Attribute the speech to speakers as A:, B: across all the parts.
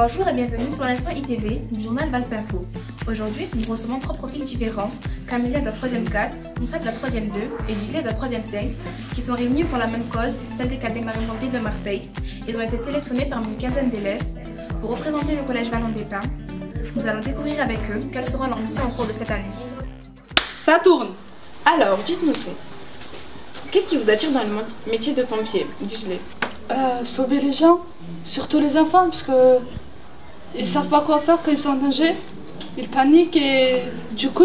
A: Bonjour et bienvenue sur l'instant ITV du journal Valpinfo. Aujourd'hui, nous recevons 3 profils différents, Camélia de la 3e 4, Moussa de la 3e 2 et Gisley de la 3e 5, qui sont réunis pour la même cause, celle des cadets marine-pompiers de Marseille. Ils ont été sélectionnés parmi une quinzaine d'élèves pour représenter le collège Vallon des Pins. Nous allons découvrir avec eux quelles seront leurs missions au cours de cette année.
B: Ça tourne.
C: Alors, dites-nous tout. Qu'est-ce qui vous attire dans le métier de pompier, Gisley?
D: Sauver les gens, surtout les enfants, parce que ils savent pas quoi faire quand ils sont en danger. Ils paniquent et du coup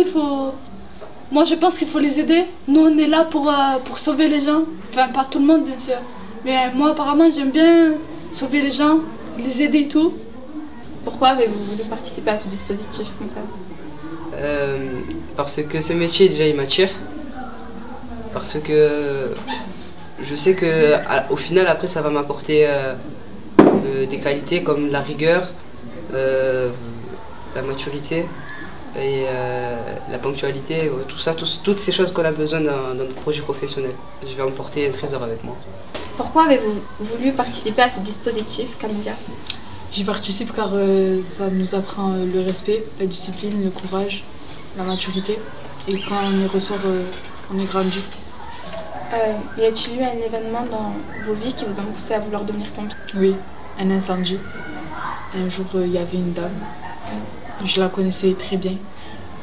D: moi je pense qu'il faut les aider. Nous on est là pour sauver les gens, enfin pas tout le monde bien sûr, mais moi apparemment j'aime bien sauver les gens, les aider et tout.
C: Pourquoi avez-vous voulu participer à ce dispositif comme ça?
E: Parce que ce métier déjà il m'attire, parce que je sais que au final après ça va m'apporter des qualités comme la rigueur, la maturité et la ponctualité, tout ça, toutes ces choses qu'on a besoin dans notre projet professionnel. Je vais emporter un trésor avec moi.
C: Pourquoi avez-vous voulu participer à ce dispositif, Camélia?
F: J'y participe car ça nous apprend le respect, la discipline, le courage, la maturité, et quand on y ressort, on est grandi.
C: Y a-t-il eu un événement dans vos vies qui vous ont poussé à vouloir devenir pompier?
F: Oui, un incendie. Un jour, il y avait une dame. Je la connaissais très bien.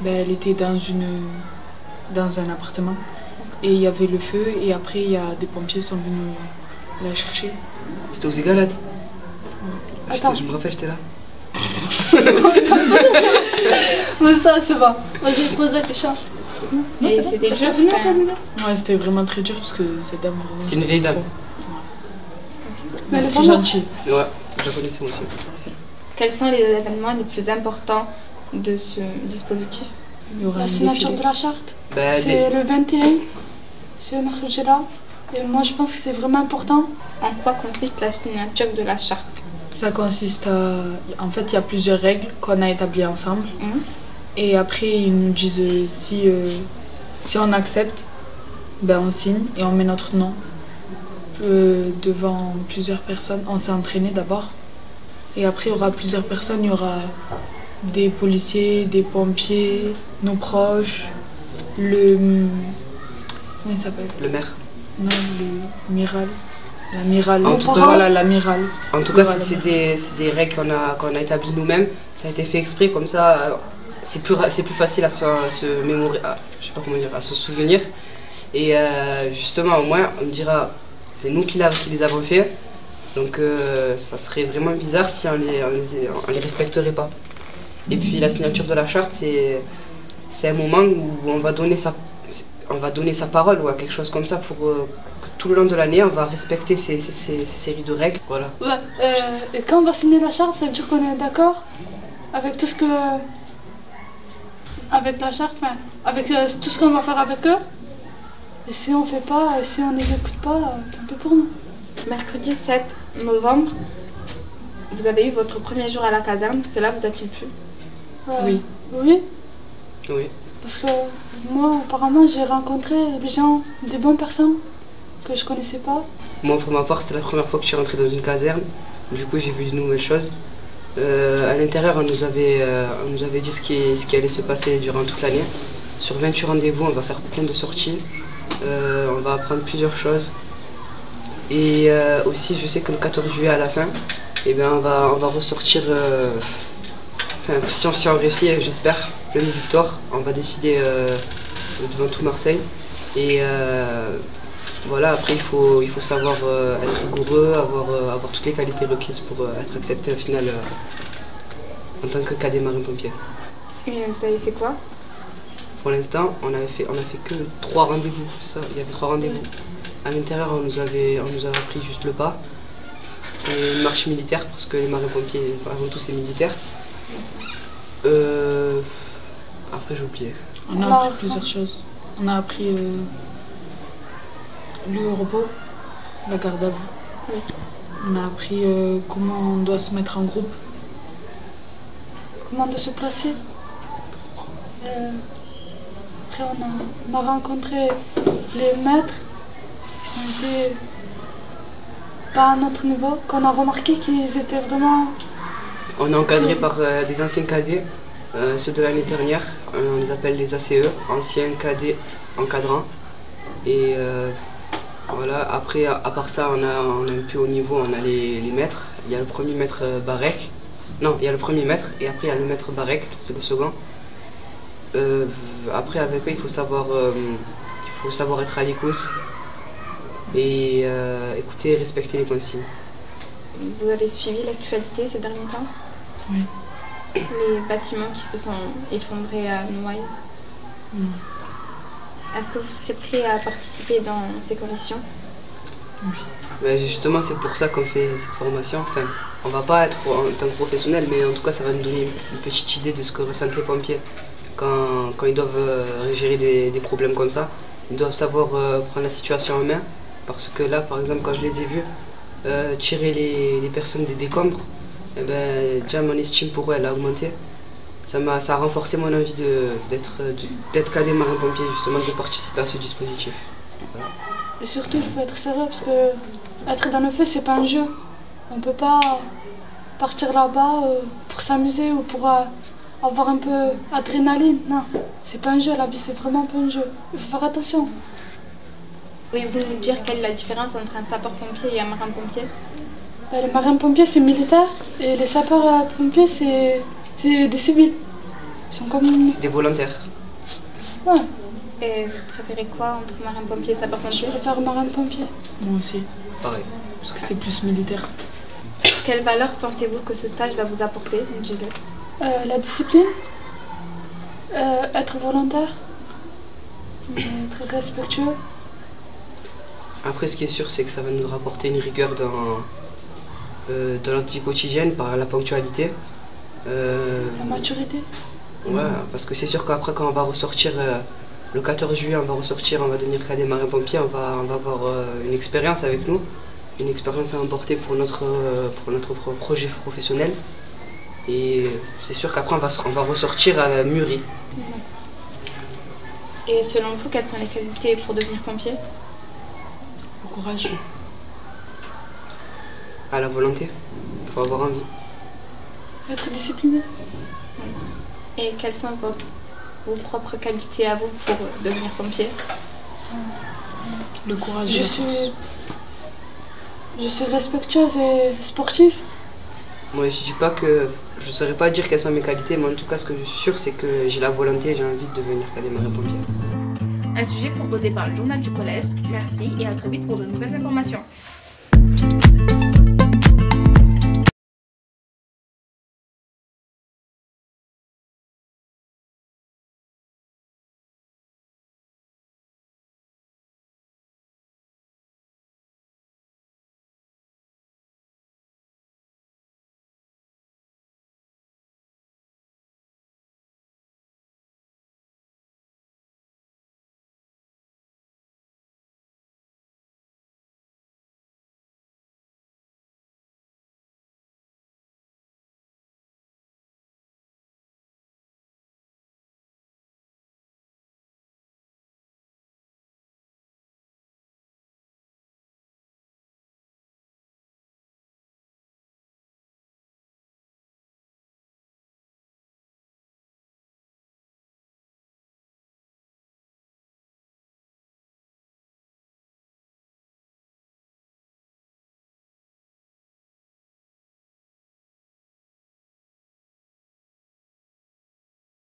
F: Elle était dans un appartement. Et il y avait le feu. Et après, il y a des pompiers qui sont venus la chercher.
E: C'était aux Égalades.
D: Attends.
E: Je me rappelle, j'étais là.
D: Mais ça c'est bon. Vas-y, pose la question.
C: Et c'était dur.
F: Ouais, c'était vraiment très dur parce que cette dame vraiment.
E: C'est une vieille dame.
D: Mais elle est
F: Très
D: vraiment
F: gentille.
E: Ouais, je la connaissais moi aussi.
C: Quels sont les événements les plus importants de ce dispositif?
F: Il y aura
D: la
F: un
D: signature
F: défilé.
D: de la charte.
E: Ben,
D: C'est le 21, ce mercredi-là. Et moi je pense que c'est vraiment important.
C: En quoi consiste la signature de la charte?
F: Ça consiste à... En fait, il y a plusieurs règles qu'on a établies ensemble. Et après, ils nous disent si on accepte, on signe et on met notre nom devant plusieurs personnes. On s'est entraîné d'abord. Et après, il y aura plusieurs personnes. Il y aura des policiers, des pompiers, nos proches, comment il s'appelle?
E: le maire.
F: Non, l'amiral. L'amiral.
E: En tout cas,
F: Voilà, l'amiral.
E: En tout cas,
F: Voilà.
E: c'est des règles qu'on a établies nous-mêmes. Ça a été fait exprès, comme ça, c'est plus facile à se mémorer, je sais pas comment dire, à se souvenir. Et justement, au moins, on me dira, c'est nous qui les avons fait. Donc, ça serait vraiment bizarre si on les respecterait pas. Et puis, la signature de la charte, c'est un moment où on va donner sa parole ou à quelque chose comme ça pour que tout le long de l'année, on va respecter ces séries de règles. Voilà.
D: Ouais, et quand on va signer la charte, ça veut dire qu'on est d'accord avec tout ce que... Avec la charte, avec tout ce qu'on va faire avec eux. Et si on fait pas, et si on les écoute pas, tant pis pour nous.
C: Mercredi 7 novembre, vous avez eu votre premier jour à la caserne. Cela vous a-t-il plu?
F: Oui.
D: Oui,
E: Oui.
D: parce que moi, apparemment, j'ai rencontré des gens, des bonnes personnes que je connaissais pas.
E: Moi, pour ma part, c'est la première fois que je suis rentrée dans une caserne. Du coup, j'ai vu de nouvelles choses. À l'intérieur, on nous avait dit ce qui allait se passer durant toute l'année. Sur 28 rendez-vous, on va faire plein de sorties. On va apprendre plusieurs choses. Et aussi, je sais que le 14 juillet à la fin, on va ressortir, si on réussit, j'espère, plein de victoires. On va défiler devant tout Marseille. Et voilà, après il faut savoir être rigoureux, avoir toutes les qualités requises pour être accepté au final en tant que cadet marine-pompier.
C: Et vous avez fait quoi?
E: Pour l'instant, on a fait que 3 rendez-vous. Il y avait 3 rendez-vous. À l'intérieur, on nous a appris juste le pas. C'est une marche militaire parce que les marins-pompiers, avant tout, c'est militaire. Après, j'ai oublié.
F: On a appris plusieurs choses. On a appris le repos, la garde à vue.
C: Oui.
F: On a appris comment on doit se mettre en groupe.
D: Comment de se placer. Après, on a rencontré les maîtres qui ont été pas à notre niveau, qu'on a remarqué qu'ils étaient vraiment
E: On est encadré par des anciens cadets, ceux de l'année dernière. On les appelle les ACE, anciens cadets encadrants. Et voilà, après, à part ça, on a un plus haut niveau, on a les maîtres. Il y a le premier maître Barek. Non, il y a le premier maître et après il y a le maître Barek, c'est le second. Après, avec eux, il faut savoir être à l'écoute et écouter et respecter les consignes.
C: Vous avez suivi l'actualité ces derniers temps?
F: Oui.
C: Les bâtiments qui se sont effondrés à Noailles. Est-ce que vous serez prêt à participer dans ces conditions?
F: Oui.
E: Ben justement, c'est pour ça qu'on fait cette formation. Enfin, on va pas être en tant que professionnel, mais en tout cas, ça va nous donner une petite idée de ce que ressentent les pompiers quand ils doivent gérer des problèmes comme ça. Ils doivent savoir prendre la situation en main. Parce que là, par exemple, quand je les ai vus tirer les personnes des décombres, eh ben, déjà mon estime pour eux, elle a augmenté. Ça a renforcé mon envie d'être cadet marin-pompier, justement, de participer à ce dispositif. Voilà.
D: Et surtout, il faut être sérieux parce que être dans le feu, c'est pas un jeu. On peut pas partir là-bas pour s'amuser ou pour avoir un peu d'adrénaline. Non, c'est pas un jeu, la vie, c'est vraiment pas un jeu. Il faut faire attention.
C: Pouvez-vous nous dire quelle est la différence entre un sapeur-pompier et un marin-pompier?
D: Les marins-pompiers, c'est militaire et les sapeurs-pompiers, c'est des civils. Ils sont comme...
E: C'est des volontaires.
D: Ouais.
C: Et vous préférez quoi entre marin-pompier et
D: Je
C: sapeur-pompier?
D: préfère marin-pompier.
F: Moi aussi,
E: Pareil.
F: parce que c'est plus militaire.
C: Quelle valeur pensez-vous que ce stage va vous apporter, Gisèle?
D: La discipline, être volontaire, être respectueux.
E: Après, ce qui est sûr, c'est que ça va nous rapporter une rigueur dans notre vie quotidienne par la ponctualité.
D: La maturité.
E: Ouais, parce que c'est sûr qu'après, quand on va ressortir le 14 juillet, on va devenir cadet marin-pompier, on va avoir une expérience avec nous, une expérience à emporter pour notre projet professionnel. Et c'est sûr qu'après, on va ressortir mûri.
C: Et selon vous, quelles sont les qualités pour devenir pompier?
F: Le courage.
E: À la volonté, il faut avoir envie.
D: Être discipliné.
C: Et quelles sont vos propres qualités à vous pour devenir pompier?
F: Le courage et la force.
D: Je suis respectueuse et sportive.
E: Moi, je dis pas que je ne saurais pas dire quelles sont mes qualités, mais en tout cas, ce que je suis sûr, c'est que j'ai la volonté et j'ai envie de devenir cadet marin-pompier.
A: Un sujet proposé par le journal du collège. Merci et à très vite pour de nouvelles informations.